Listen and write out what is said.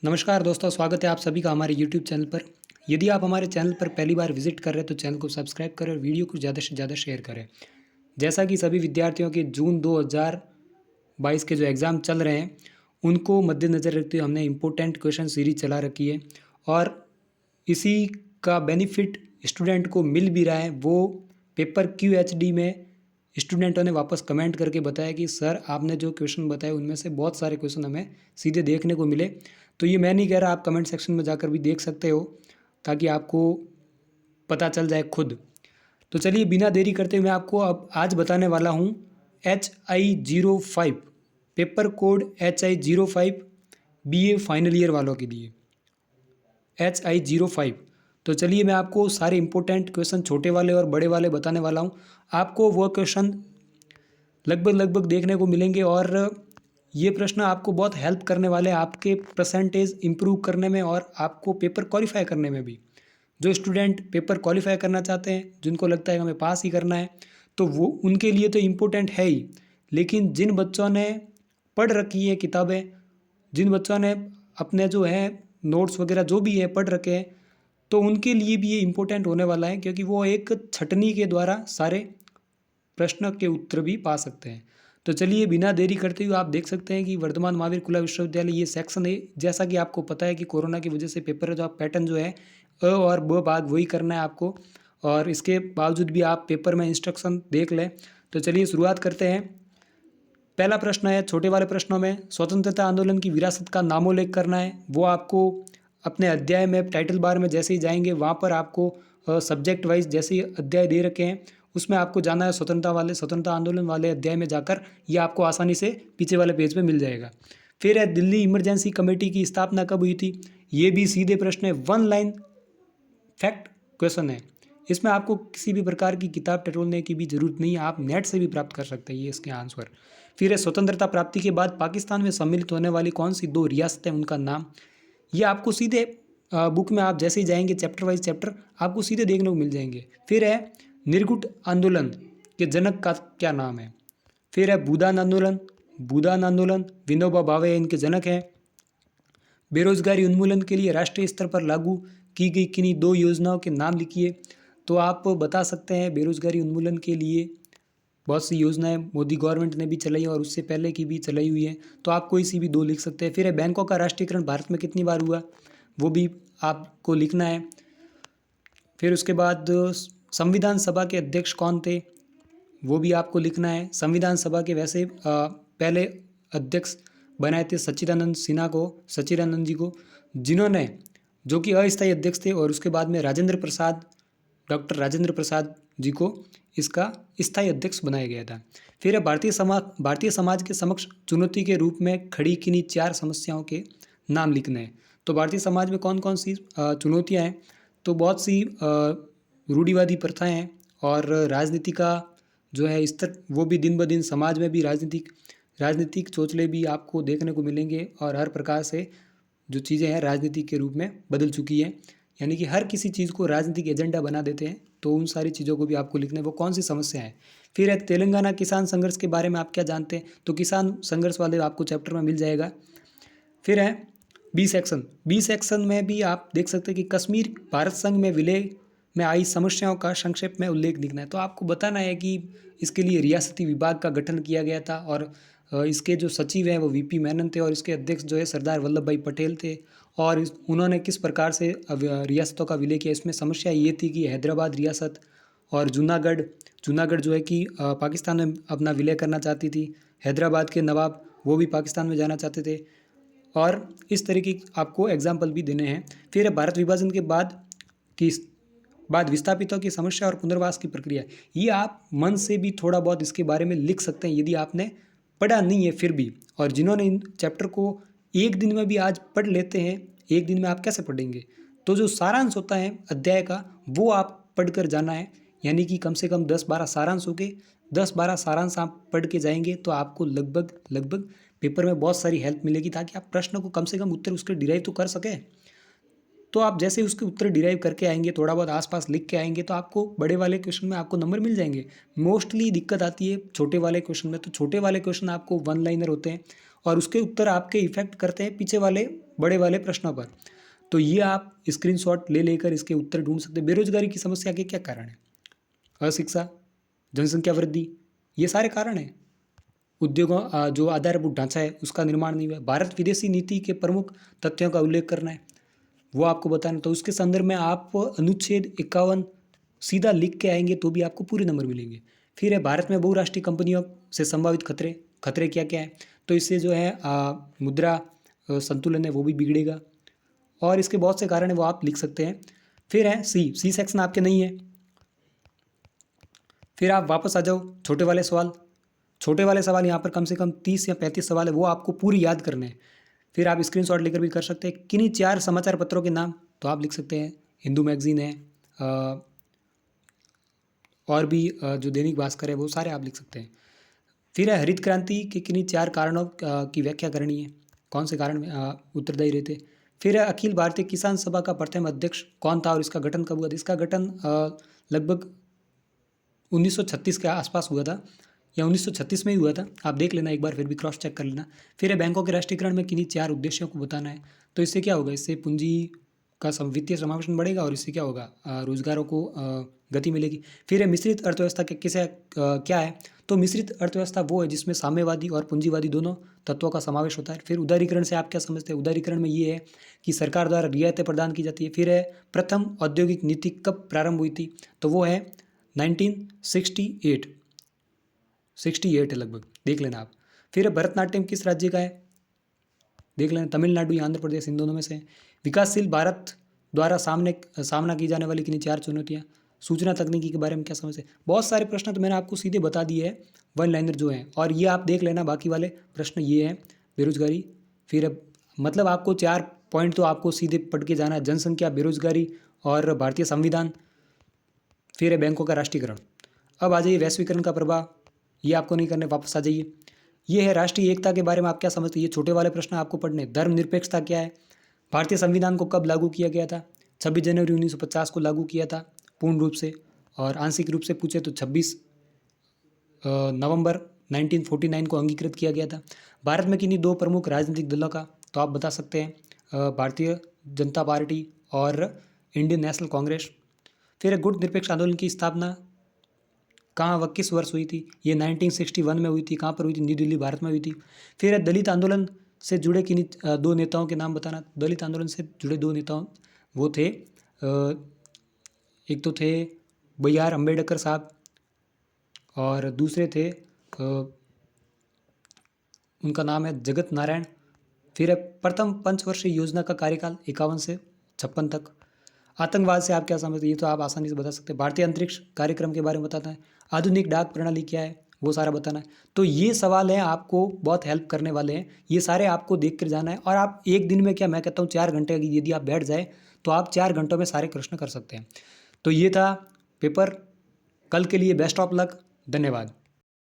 नमस्कार दोस्तों, स्वागत है आप सभी का हमारे यूट्यूब चैनल पर। यदि आप हमारे चैनल पर पहली बार विजिट कर रहे हैं तो चैनल को सब्सक्राइब करें और वीडियो को ज़्यादा से ज़्यादा शेयर करें। जैसा कि सभी विद्यार्थियों के जून 2022 के जो एग्ज़ाम चल रहे हैं उनको मद्देनज़र रखते हुए हमने इम्पोर्टेंट क्वेश्चन सीरीज चला रखी है और इसी का बेनिफिट स्टूडेंट को मिल भी रहा है। वो पेपर QHD में स्टूडेंटों ने वापस कमेंट करके बताया कि सर आपने जो क्वेश्चन बताए उनमें से बहुत सारे क्वेश्चन हमें सीधे देखने को मिले। तो ये मैं नहीं कह रहा, आप कमेंट सेक्शन में जाकर भी देख सकते हो ताकि आपको पता चल जाए खुद। तो चलिए बिना देरी करते हुए मैं आपको अब आज बताने वाला हूँ HI05 paper code HI05 BA final year वालों के लिए HI05। तो चलिए मैं आपको सारे इंपॉर्टेंट क्वेश्चन छोटे वाले और बड़े वाले बताने वाला हूँ। आपको वो क्वेश्चन लगभग देखने को मिलेंगे और ये प्रश्न आपको बहुत हेल्प करने वाले हैं आपके परसेंटेज इम्प्रूव करने में और आपको पेपर क्वालिफाई करने में भी। जो स्टूडेंट पेपर क्वालिफाई करना चाहते हैं, जिनको लगता है कि हमें पास ही करना है, तो वो उनके लिए तो इम्पोर्टेंट है ही। लेकिन जिन बच्चों ने पढ़ रखी है किताबें, जिन बच्चों ने अपने जो है नोट्स वगैरह जो भी है पढ़ रखे हैं, तो उनके लिए भी ये इम्पोर्टेंट होने वाला है, क्योंकि वो एक छटनी के द्वारा सारे प्रश्न के उत्तर भी पा सकते हैं। तो चलिए बिना देरी करते हुए आप देख सकते हैं कि वर्धमान महावीर खुला विश्वविद्यालय ये सेक्शन है। जैसा कि आपको पता है कि कोरोना की वजह से पेपर जो आप पैटर्न जो है अ और ब भाग वही करना है आपको, और इसके बावजूद भी आप पेपर में इंस्ट्रक्शन देख लें। तो चलिए शुरुआत करते हैं। पहला प्रश्न है, छोटे वाले प्रश्नों में स्वतंत्रता आंदोलन की विरासत का नामोल्लेख करना है। वो आपको अपने अध्याय में टाइटल बार में जैसे ही जाएंगे वहाँ पर आपको सब्जेक्ट वाइज जैसे ही अध्याय दे रखे हैं उसमें आपको जाना है स्वतंत्रता आंदोलन वाले अध्याय में जाकर ये आपको आसानी से पीछे वाले पेज पे मिल जाएगा। फिर है, दिल्ली इमरजेंसी कमेटी की स्थापना कब हुई थी। ये भी सीधे प्रश्न है, 1 लाइन फैक्ट क्वेश्चन है। इसमें आपको किसी भी प्रकार की किताब टटोलने की भी जरूरत नहीं है, आप नेट से भी प्राप्त कर सकते हैं ये इसके आंसर। फिर है, स्वतंत्रता प्राप्ति के बाद पाकिस्तान में सम्मिलित होने वाली कौन सी 2 रियासतें, उनका नाम। ये आपको सीधे बुक में आप जैसे ही जाएंगे चैप्टर वाइज चैप्टर आपको सीधे देखने को मिल जाएंगे। फिर है, निर्गुट आंदोलन के जनक का क्या नाम है। फिर है, भूदान आंदोलन विनोबा भावे इनके जनक हैं। बेरोजगारी उन्मूलन के लिए राष्ट्रीय स्तर पर लागू की गई किन्हीं 2 योजनाओं के नाम लिखिए। तो आप बता सकते हैं बेरोजगारी उन्मूलन के लिए बहुत सी योजनाएं मोदी गवर्नमेंट ने भी चलाई है और उससे पहले की भी चलाई हुई है, तो आप कोई सी भी 2 लिख सकते हैं। फिर है, बैंकों का राष्ट्रीयकरण भारत में कितनी बार हुआ, वो भी आपको लिखना है। फिर उसके बाद संविधान सभा के अध्यक्ष कौन थे, वो भी आपको लिखना है। संविधान सभा के वैसे पहले अध्यक्ष बनाए थे सच्चिदानंद जी को, जिन्होंने जो कि अस्थायी अध्यक्ष थे, और उसके बाद में डॉक्टर राजेंद्र प्रसाद जी को इसका स्थायी अध्यक्ष बनाया गया था। फिर भारतीय समाज के समक्ष चुनौती के रूप में खड़ी किन्हीं 4 समस्याओं के नाम लिखने हैं। तो भारतीय समाज में कौन कौन सी चुनौतियाँ हैं, तो बहुत सी रूढ़िवादी प्रथाएं हैं और राजनीति का जो है स्तर वो भी दिन ब दिन समाज में भी राजनीतिक चोचले भी आपको देखने को मिलेंगे, और हर प्रकार से जो चीज़ें हैं राजनीति के रूप में बदल चुकी हैं, यानी कि हर किसी चीज़ को राजनीतिक एजेंडा बना देते हैं। तो उन सारी चीज़ों को भी आपको लिखना है, वो कौन सी समस्या है। फिर है, तेलंगाना किसान संघर्ष के बारे में आप क्या जानते हैं, तो किसान संघर्ष वाले आपको चैप्टर में मिल जाएगा। फिर है, बी सेक्शन में भी आप देख सकते हैं कि कश्मीर भारत संघ में विलय में आई समस्याओं का संक्षेप में उल्लेख लिखना है। तो आपको बताना है कि इसके लिए रियासती विभाग का गठन किया गया था और इसके जो सचिव हैं वो VP मेनन थे और इसके अध्यक्ष जो है सरदार वल्लभ भाई पटेल थे, और उन्होंने किस प्रकार से रियासतों का विलय किया। इसमें समस्या ये थी कि हैदराबाद रियासत और जूनागढ़ जो है कि पाकिस्तान में अपना विलय करना चाहती थी। हैदराबाद के नवाब वो भी पाकिस्तान में जाना चाहते थे, और इस तरीके की आपको एग्जाम्पल भी देने हैं। फिर भारत विभाजन के बाद विस्थापितों की समस्या और पुनर्वास की प्रक्रिया, ये आप मन से भी थोड़ा बहुत इसके बारे में लिख सकते हैं यदि आपने पढ़ा नहीं है फिर भी। और जिन्होंने इन चैप्टर को एक दिन में भी आज पढ़ लेते हैं, एक दिन में आप कैसे पढ़ेंगे, तो जो सारांश होता है अध्याय का वो आप पढ़ कर जाना है, यानी कि कम से कम 10-12 सारांश हो गए। 10-12 सारांश आप पढ़ के जाएंगे तो आपको लगभग पेपर में बहुत सारी हेल्प मिलेगी, ताकि आप प्रश्न को कम से कम उत्तर उसके डिराइव तो कर सकें। तो आप जैसे उसके उत्तर डिराइव करके आएंगे, थोड़ा बहुत आसपास लिख के आएंगे, तो आपको बड़े वाले क्वेश्चन में आपको नंबर मिल जाएंगे। मोस्टली दिक्कत आती है छोटे वाले क्वेश्चन में, तो छोटे वाले क्वेश्चन आपको 1 लाइनर होते हैं और उसके उत्तर आपके इफेक्ट करते हैं पीछे वाले बड़े वाले प्रश्नों पर। तो ये आप स्क्रीनशॉट ले लेकर इसके उत्तर ढूंढ सकते हैं। बेरोजगारी की समस्या के क्या कारण है? अशिक्षा, जनसंख्या वृद्धि, ये सारे कारण हैं। उद्योगों जो आधारभूत ढांचा है उसका निर्माण नहीं हुआ। भारत विदेशी नीति के प्रमुख तथ्यों का उल्लेख करना है, वो आपको बताना। तो उसके संदर्भ में आप अनुच्छेद 51 सीधा लिख के आएंगे तो भी आपको पूरे नंबर मिलेंगे। फिर है भारत में बहुराष्ट्रीय कंपनियों से संभावित खतरे। खतरे क्या क्या है? तो इससे जो है मुद्रा संतुलन है वो भी बिगड़ेगा, और इसके बहुत से कारण है वो आप लिख सकते हैं। फिर है सी सेक्शन आपके नहीं है। फिर आप वापस आ जाओ छोटे वाले सवाल। छोटे वाले सवाल यहाँ पर कम से कम 30 या 35 सवाल है, वो आपको पूरी याद करने हैं। फिर आप स्क्रीनशॉट लेकर भी कर सकते हैं। किन्हीं 4 समाचार पत्रों के नाम तो आप लिख सकते हैं। हिंदू मैगजीन है, और भी जो दैनिक भास्कर है, वो सारे आप लिख सकते हैं। फिर है हरित क्रांति के किन्हीं 4 कारणों की व्याख्या करनी है, कौन से कारण उत्तरदायी रहते। फिर है अखिल भारतीय किसान सभा का प्रथम अध्यक्ष कौन था और इसका गठन कब हुआ था? इसका गठन लगभग 1936 के आसपास हुआ था, या 1936 में ही हुआ था। आप देख लेना एक बार, फिर भी क्रॉस चेक कर लेना। फिर है बैंकों के राष्ट्रीयकरण में किन्हीं 4 उद्देश्यों को बताना है। तो इससे क्या होगा? इससे पूंजी का वित्तीय समावेशन बढ़ेगा, और इससे क्या होगा? रोजगारों को गति मिलेगी। फिर है मिश्रित अर्थव्यवस्था के किसे क्या है? तो मिश्रित अर्थव्यवस्था वो है जिसमें साम्यवादी और पूंजीवादी दोनों तत्वों का समावेश होता है। फिर उदारीकरण से आप क्या समझते हैं? उदारीकरण में ये है कि सरकार द्वारा रियायतें प्रदान की जाती है। फिर है प्रथम औद्योगिक नीति कब प्रारंभ हुई थी? तो वो है 1968 है लगभग, देख लेना आप। फिर भरतनाट्यम किस राज्य का है? देख लेना, तमिलनाडु या आंध्र प्रदेश, इन दोनों में से। विकासशील भारत द्वारा सामना की जाने वाली किन्हीं 4 चुनौतियाँ। सूचना तकनीकी के बारे में क्या समझते हैं? बहुत सारे प्रश्न तो मैंने आपको सीधे बता दिए हैं, वन लाइनर जो हैं, और ये आप देख लेना। बाकी वाले प्रश्न ये हैं, बेरोजगारी। फिर मतलब आपको 4 पॉइंट तो आपको सीधे पढ़ के जाना है। जनसंख्या, बेरोजगारी और भारतीय संविधान। फिर है बैंकों का राष्ट्रीयकरण। अब आ जाइए वैश्वीकरण का प्रभाव, ये आपको नहीं करने, वापस आ जाइए। ये है राष्ट्रीय एकता के बारे में आप क्या समझते हैं? ये छोटे वाले प्रश्न आपको पढ़ने। धर्मनिरपेक्षता क्या है? भारतीय संविधान को कब लागू किया गया था? 26 जनवरी 1950 को लागू किया था पूर्ण रूप से, और आंशिक रूप से पूछे तो 26 नवंबर 1949 को अंगीकृत किया गया था। भारत में किन्हीं 2 प्रमुख राजनीतिक दलों का तो आप बता सकते हैं, भारतीय जनता पार्टी और इंडियन नेशनल कांग्रेस। फिर गुट निरपेक्ष आंदोलन की स्थापना कहाँ व किस वर्ष हुई थी? ये 1961 में हुई थी। कहाँ पर हुई थी? न्यू दिल्ली, भारत में हुई थी। फिर है दलित आंदोलन से जुड़े किन्हीं 2 नेताओं के नाम बताना। दलित आंदोलन से जुड़े 2 नेताओं वो थे, एक तो थे B.R. अम्बेडकर साहब, और दूसरे थे उनका नाम है जगत नारायण। फिर है प्रथम पंचवर्षीय योजना का कार्यकाल 51 से 56 तक। आतंकवाद से आप क्या समझते हैं? ये तो आप आसानी से बता सकते हैं। भारतीय अंतरिक्ष कार्यक्रम के बारे में बताना है। आधुनिक डाक प्रणाली क्या है? वो सारा बताना है। तो ये सवाल हैं, आपको बहुत हेल्प करने वाले हैं। ये सारे आपको देख कर जाना है, और आप एक दिन में, क्या मैं कहता हूँ 4 घंटे की यदि आप बैठ जाए तो आप 4 घंटों में सारे प्रश्न कर सकते हैं। तो ये था पेपर। कल के लिए बेस्ट ऑफ लक। धन्यवाद।